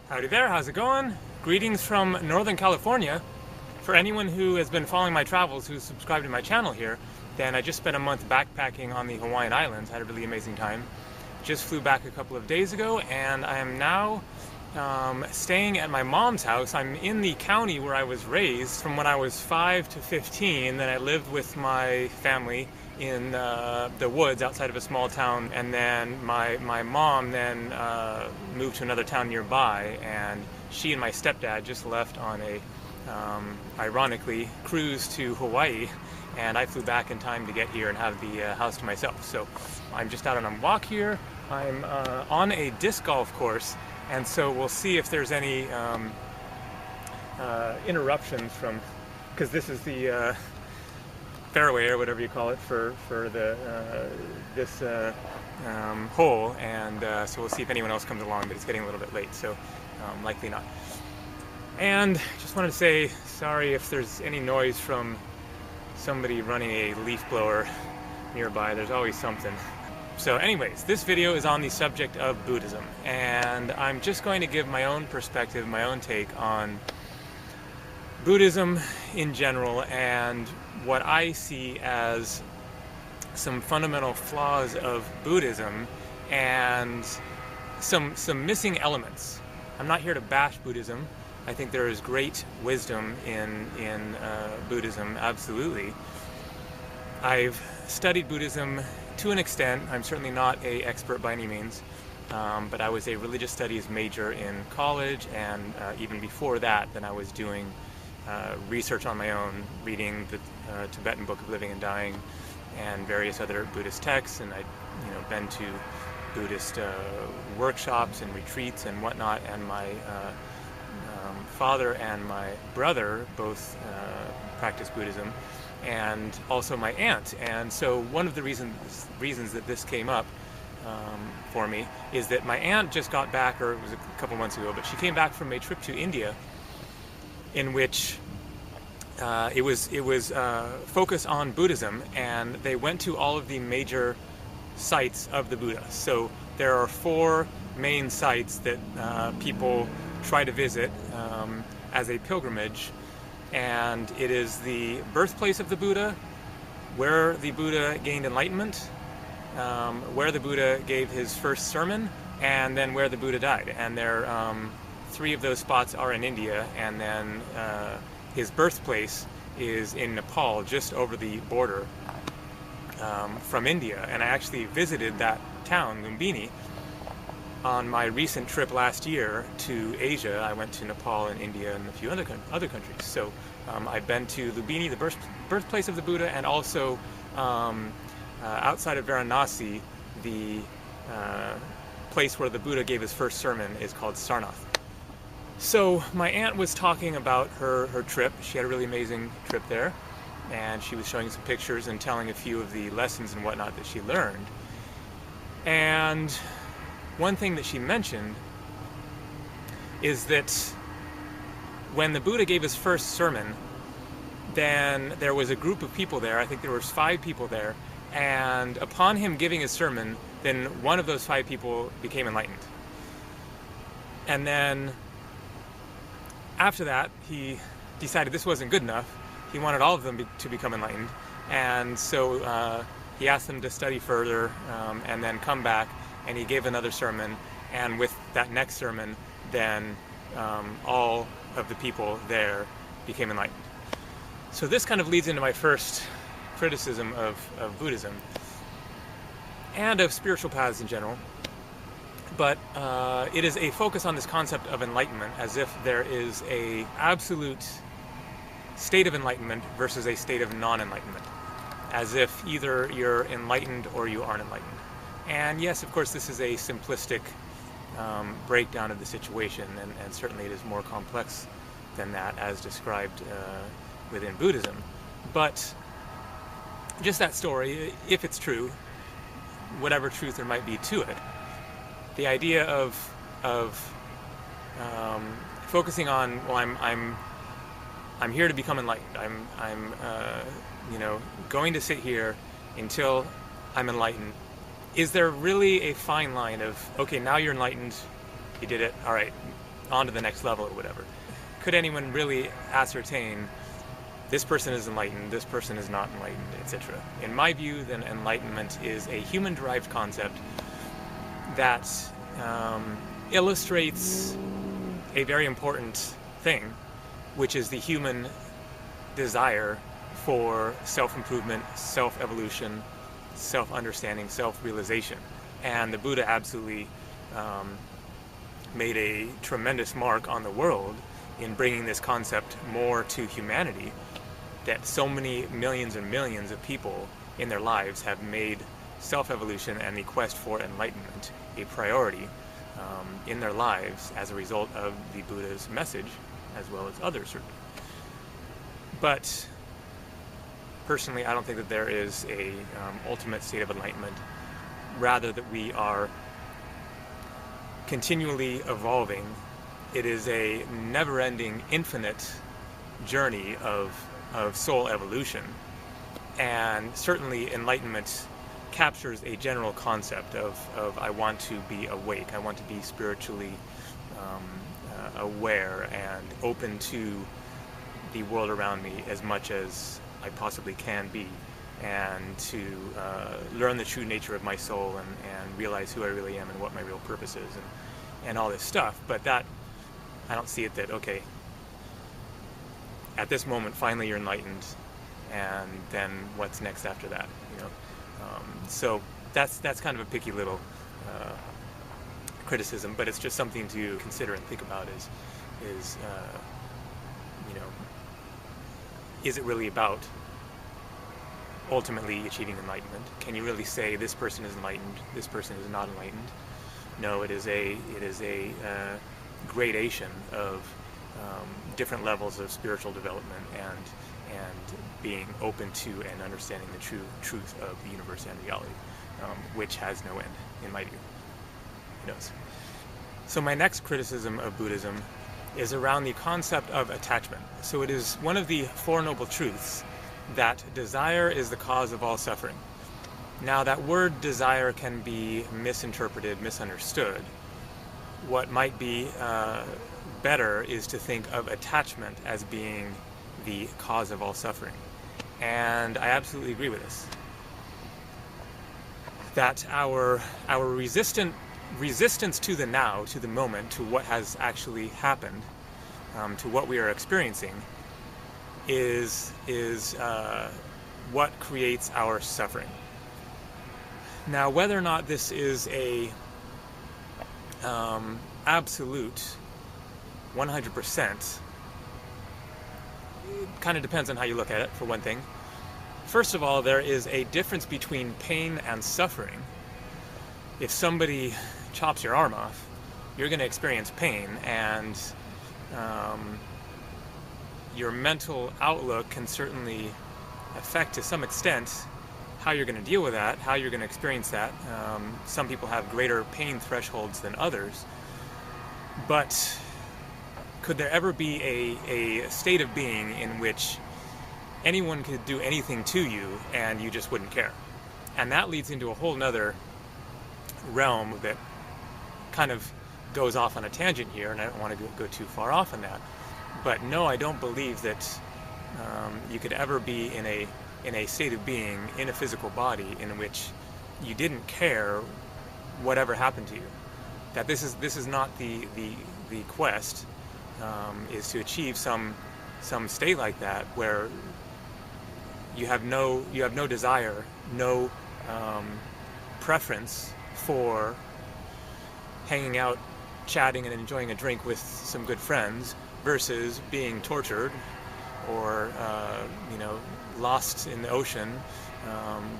Howdy there, how's it going? Greetings from Northern California. For anyone who has been following my travels, who's subscribed to my channel here, then I just spent a month backpacking on the Hawaiian Islands, had a really amazing time. Just flew back a couple of days ago, and I am now staying at my mom's house. I'm in the county where I was raised from when I was 5 to 15. Then I lived with my family in the woods outside of a small town, and then my mom then moved to another town nearby, and she and my stepdad just left on a ironically cruise to Hawaii, and I flew back in time to get here and have the house to myself. So I'm just out on a walk here. I'm on a disc golf course, and so we'll see if there's any interruptions from, because this is the fairway or whatever you call it for the this hole, and so we'll see if anyone else comes along, but it's getting a little bit late, so likely not. And just wanted to say sorry if there's any noise from somebody running a leaf blower nearby. There's always something. So anyways, this video is on the subject of Buddhism, and I'm just going to give my own perspective, my own take on Buddhism in general and what I see as some fundamental flaws of Buddhism and some missing elements. I'm not here to bash Buddhism. I think there is great wisdom in Buddhism, absolutely. I've studied Buddhism to an extent. I'm certainly not an expert by any means, but I was a religious studies major in college, and even before that, then I was doing research on my own, reading the Tibetan Book of Living and Dying and various other Buddhist texts, and I'd been to Buddhist workshops and retreats and whatnot, and my father and my brother both practice Buddhism, and also my aunt. And so one of the reasons that this came up for me is that my aunt just got back, or it was a couple months ago, but she came back from a trip to India in which it was focused on Buddhism, and they went to all of the major sites of the Buddha. So there are 4 main sites that people try to visit as a pilgrimage, and it is the birthplace of the Buddha, where the Buddha gained enlightenment, where the Buddha gave his first sermon, and then where the Buddha died. And there 3 of those spots are in India, and then his birthplace is in Nepal, just over the border from India. And I actually visited that town, Lumbini, on my recent trip last year to Asia. I went to Nepal and India and a few other countries. So I've been to Lumbini, the birthplace of the Buddha, and also outside of Varanasi, the place where the Buddha gave his first sermon is called Sarnath. So my aunt was talking about her trip. She had a really amazing trip there, and she was showing some pictures and telling a few of the lessons and whatnot that she learned. And one thing that she mentioned is that when the Buddha gave his first sermon, then there was a group of people there. I think there was 5 people there, and upon him giving his sermon, then one of those 5 people became enlightened. And then after that, he decided this wasn't good enough. He wanted all of them to become enlightened, and so he asked them to study further and then come back, and he gave another sermon, and with that next sermon, then all of the people there became enlightened. So this kind of leads into my first criticism of Buddhism and of spiritual paths in general. But it is a focus on this concept of enlightenment, as if there is a absolute state of enlightenment versus a state of non-enlightenment, as if either you're enlightened or you aren't enlightened. And yes, of course, this is a simplistic breakdown of the situation, and certainly it is more complex than that, as described within Buddhism. But just that story, if it's true, whatever truth there might be to it, the idea of focusing on, well, I'm here to become enlightened. I'm going to sit here until I'm enlightened. Is there really a fine line of, okay, now you're enlightened, you did it, all right, on to the next level or whatever. Could anyone really ascertain this person is enlightened, this person is not enlightened, etc.? In my view, then enlightenment is a human-derived concept that illustrates a very important thing, which is the human desire for self-improvement, self-evolution, self-understanding, self-realization. And the Buddha absolutely made a tremendous mark on the world in bringing this concept more to humanity, that so many millions and millions of people in their lives have made self-evolution and the quest for enlightenment a priority in their lives as a result of the Buddha's message, as well as others certainly. But personally, I don't think that there is a ultimate state of enlightenment, rather that we are continually evolving. It is a never-ending, infinite journey of soul evolution, and certainly enlightenment captures a general concept of I want to be awake, I want to be spiritually aware and open to the world around me as much as I possibly can be, and to learn the true nature of my soul and realize who I really am and what my real purpose is, and all this stuff. But that, I don't see it that, okay, at this moment finally you're enlightened, and then what's next after that, you know? So that's kind of a picky little criticism, but it's just something to consider and think about. Is you know, is it really about ultimately achieving enlightenment? Can you really say this person is enlightened, this person is not enlightened? No, it is a gradation of different levels of spiritual development and being open to and understanding the true truth of the universe and reality, which has no end, in my view. Who knows? So my next criticism of Buddhism is around the concept of attachment. So it is one of the Four Noble Truths that desire is the cause of all suffering. Now that word desire can be misinterpreted, misunderstood. What might be better is to think of attachment as being the cause of all suffering. And I absolutely agree with this. That our resistance to the now, to the moment, to what has actually happened, to what we are experiencing, is what creates our suffering. Now, whether or not this is a absolute 100%, it kind of depends on how you look at it, for one thing. First of all, there is a difference between pain and suffering. If somebody chops your arm off, you're going to experience pain, and your mental outlook can certainly affect to some extent how you're going to deal with that, how you're going to experience that. Some people have greater pain thresholds than others, but could there ever be a state of being in which anyone could do anything to you and you just wouldn't care? And that leads into a whole nother realm that kind of goes off on a tangent here, and I don't want to go too far off on that. But no, I don't believe that you could ever be in a state of being in a physical body in which you didn't care whatever happened to you. That this is not the quest, is to achieve some state like that where you have no desire, no preference for hanging out, chatting, and enjoying a drink with some good friends, versus being tortured or lost in the ocean,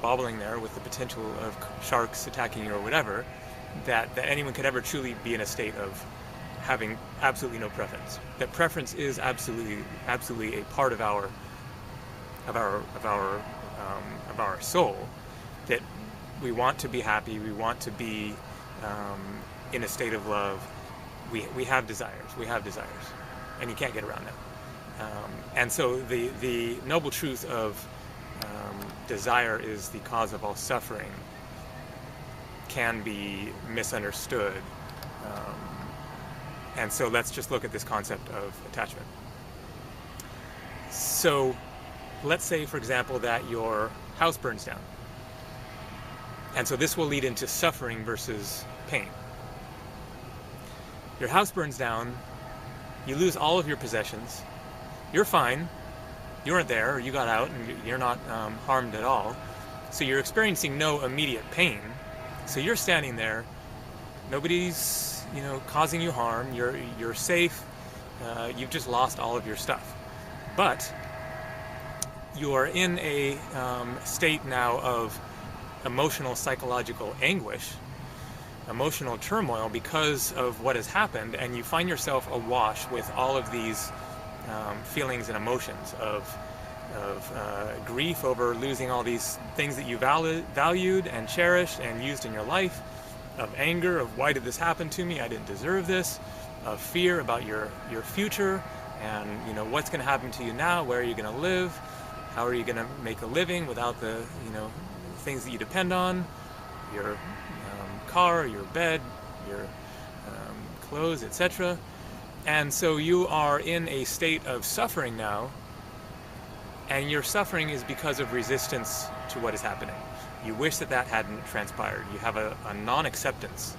bobbling there with the potential of sharks attacking you or whatever. That anyone could ever truly be in a state of having absolutely no preference. That preference is absolutely a part of our soul. That we want to be happy. We want to be in a state of love. We have desires. We have desires, and you can't get around that. And so the noble truth of desire is the cause of all suffering can be misunderstood And so let's just look at this concept of attachment. So let's say, for example, that your house burns down. And so this will lead into suffering versus pain. Your house burns down, you lose all of your possessions, you're fine, you weren't there, or you got out and you're not harmed at all. So you're experiencing no immediate pain. So you're standing there, nobody's causing you harm, you're safe, you've just lost all of your stuff. But you are in a state now of emotional, psychological anguish, emotional turmoil because of what has happened, and you find yourself awash with all of these feelings and emotions of grief over losing all these things that you valued and cherished and used in your life, of anger of why did this happen to me, I didn't deserve this, of fear about your future and what's going to happen to you now, where are you going to live, how are you going to make a living without the things that you depend on, your car, your bed, your clothes, etc. And so you are in a state of suffering now, and your suffering is because of resistance to what is happening. You wish that that hadn't transpired. You have a non-acceptance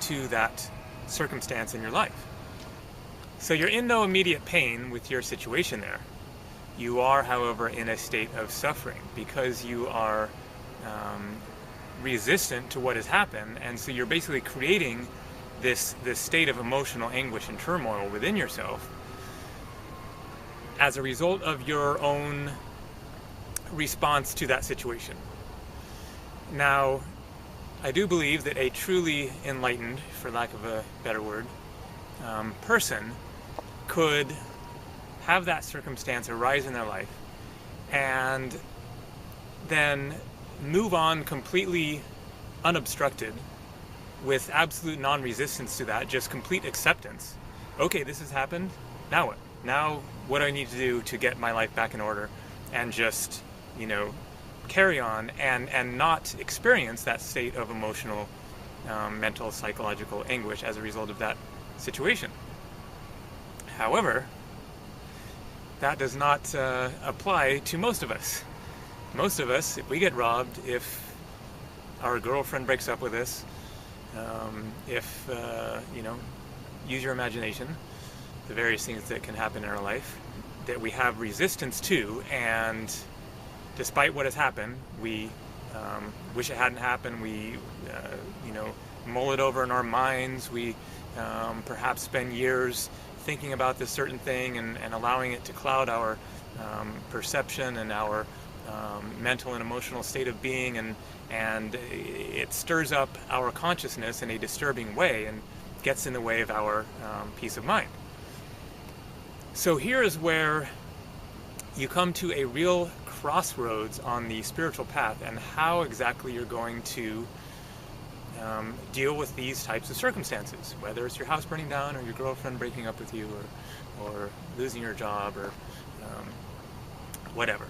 to that circumstance in your life. So you're in no immediate pain with your situation there. You are, however, in a state of suffering because you are resistant to what has happened, and so you're basically creating this state of emotional anguish and turmoil within yourself as a result of your own response to that situation. Now, I do believe that a truly enlightened, for lack of a better word, person could have that circumstance arise in their life and then move on completely unobstructed with absolute non-resistance to that, just complete acceptance. Okay, this has happened, now what? Now what do I need to do to get my life back in order, and just carry on and not experience that state of emotional, mental, psychological anguish as a result of that situation. However, that does not apply to most of us. Most of us, if we get robbed, if our girlfriend breaks up with us, if, use your imagination, the various things that can happen in our life that we have resistance to, and despite what has happened, we wish it hadn't happened, we, mull it over in our minds, we perhaps spend years thinking about this certain thing and allowing it to cloud our perception and our mental and emotional state of being, and it stirs up our consciousness in a disturbing way and gets in the way of our peace of mind. So here is where you come to a real crossroads on the spiritual path, and how exactly you're going to deal with these types of circumstances, whether it's your house burning down or your girlfriend breaking up with you or losing your job or whatever.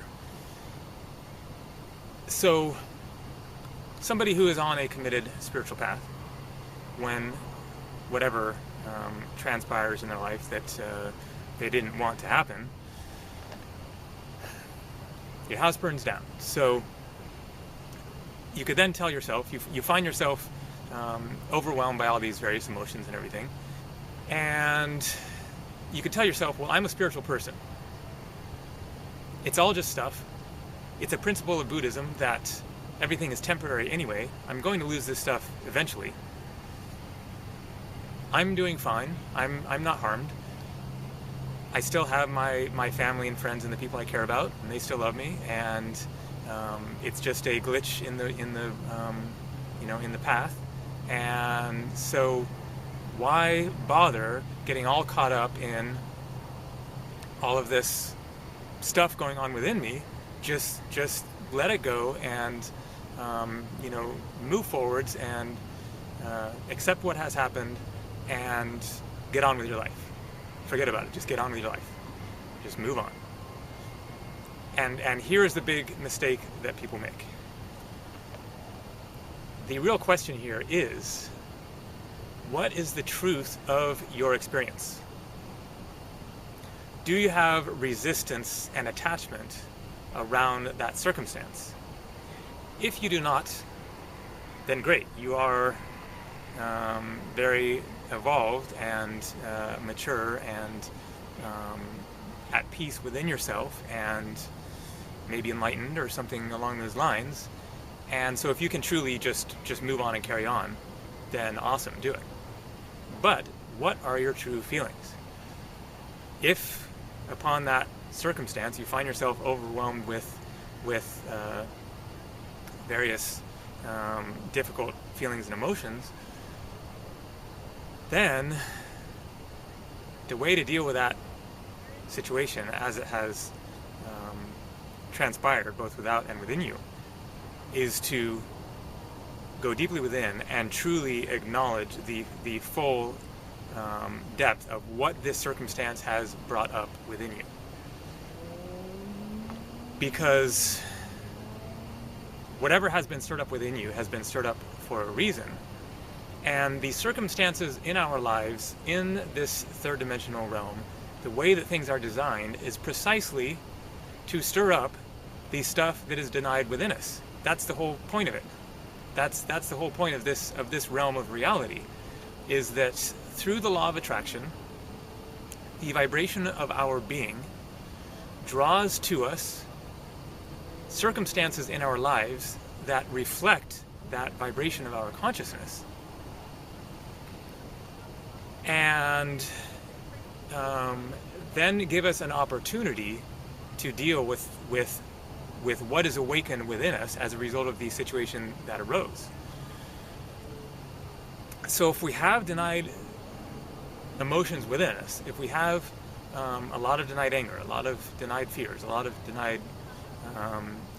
So somebody who is on a committed spiritual path, when whatever transpires in their life that they didn't want to happen, your house burns down. So you could then tell yourself, you find yourself overwhelmed by all these various emotions and everything, and you could tell yourself, well, I'm a spiritual person. It's all just stuff. It's a principle of Buddhism that everything is temporary anyway. I'm going to lose this stuff eventually. I'm doing fine. I'm not harmed. I still have my family and friends and the people I care about, and they still love me, and it's just a glitch in the path. And so why bother getting all caught up in all of this stuff going on within me? Just let it go and move forwards and accept what has happened and get on with your life. Forget about it. Just get on with your life. Just move on. And here is the big mistake that people make. The real question here is, what is the truth of your experience? Do you have resistance and attachment around that circumstance? If you do not, then great. You are very evolved and mature and at peace within yourself and maybe enlightened or something along those lines. And so if you can truly just move on and carry on, then awesome, do it. But what are your true feelings? If upon that circumstance you find yourself overwhelmed with various difficult feelings and emotions, then the way to deal with that situation as it has transpired both without and within you is to go deeply within and truly acknowledge the full depth of what this circumstance has brought up within you. Because whatever has been stirred up within you has been stirred up for a reason. And the circumstances in our lives, in this third dimensional realm, the way that things are designed is precisely to stir up the stuff that is denied within us. That's the whole point of it. That's the whole point of this realm of reality, is that through the law of attraction, the vibration of our being draws to us circumstances in our lives that reflect that vibration of our consciousness, and then give us an opportunity to deal with what is awakened within us as a result of the situation that arose. So if we have denied emotions within us, if we have a lot of denied anger, a lot of denied fears, a lot of denied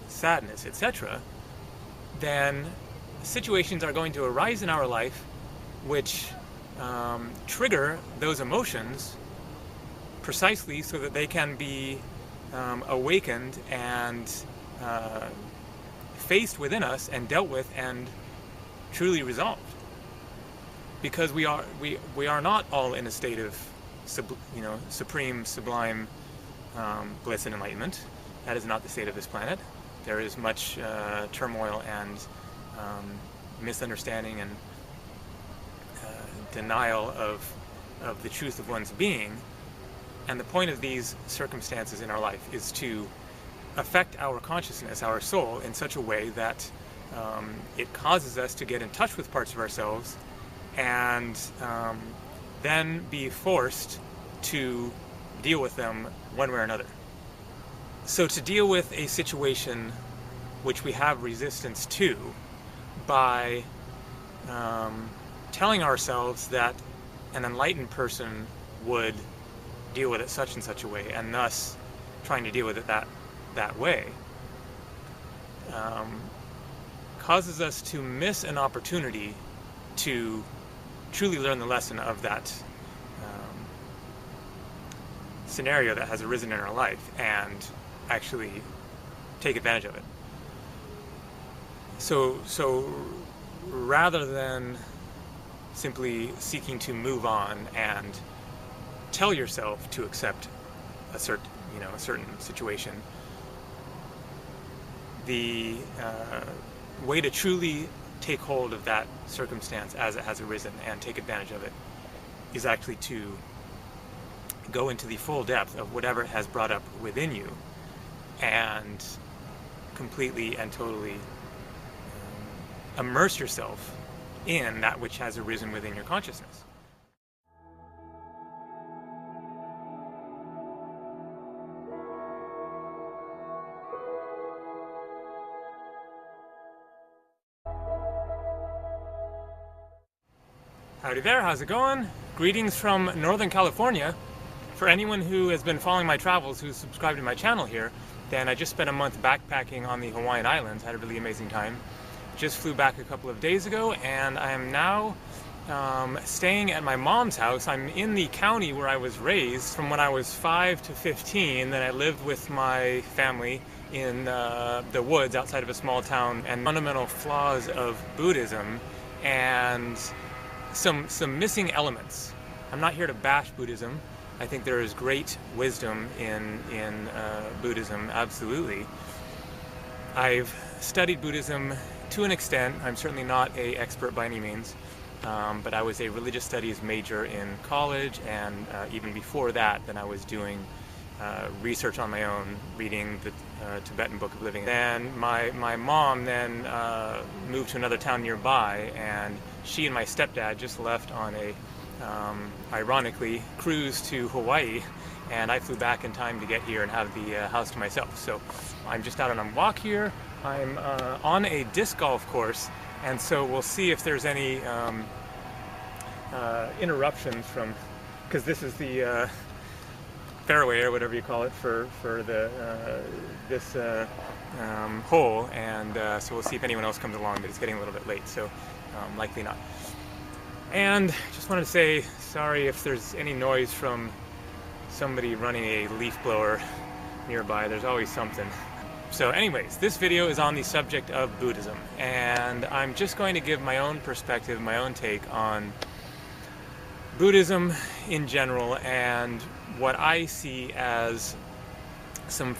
sadness, etc., then situations are going to arise in our life which trigger those emotions precisely so that they can be awakened and faced within us and dealt with and truly resolved. Because we are not all in a state of supreme, sublime bliss and enlightenment. That is not the state of this planet. There is much turmoil and misunderstanding and denial of the truth of one's being. And the point of these circumstances in our life is to affect our consciousness, our soul, in such a way that it causes us to get in touch with parts of ourselves and then be forced to deal with them one way or another. So to deal with a situation which we have resistance to by telling ourselves that an enlightened person would deal with it such and such a way, and thus trying to deal with it that way, causes us to miss an opportunity to truly learn the lesson of that scenario that has arisen in our life and actually take advantage of it. So rather than simply seeking to move on and tell yourself to accept a certain situation, the way to truly take hold of that circumstance as it has arisen and take advantage of it is actually to go into the full depth of whatever it has brought up within you and completely and totally immerse yourself in that which has arisen within your consciousness. Howdy there, how's it going? Greetings from Northern California. For anyone who has been following my travels, who's subscribed to my channel here, then I just spent a month backpacking on the Hawaiian Islands, had a really amazing time. Just flew back a couple of days ago, and I am now staying at my mom's house. I'm in the county where I was raised from when I was 5 to 15. Then I lived with my family in the woods outside of a small town, and fundamental flaws of Buddhism and some missing elements. I'm not here to bash Buddhism. I think there is great wisdom in Buddhism, absolutely. I've studied Buddhism to an extent. I'm certainly not an expert by any means, but I was a religious studies major in college, and even before that, then I was doing research on my own, reading the Tibetan Book of Living. Then my mom then moved to another town nearby, and she and my stepdad just left on a ironically cruise to Hawaii, and I flew back in time to get here and have the house to myself. So I'm just out on a walk here. I'm on a disc golf course, and so we'll see if there's any interruptions from, because this is the fairway or whatever you call it for the this hole, and so we'll see if anyone else comes along, but it's getting a little bit late, so likely not. And just wanted to say sorry if there's any noise from somebody running a leaf blower nearby. There's always something. So anyways, this video is on the subject of Buddhism, and I'm just going to give my own perspective, my own take on Buddhism in general, and what I see as some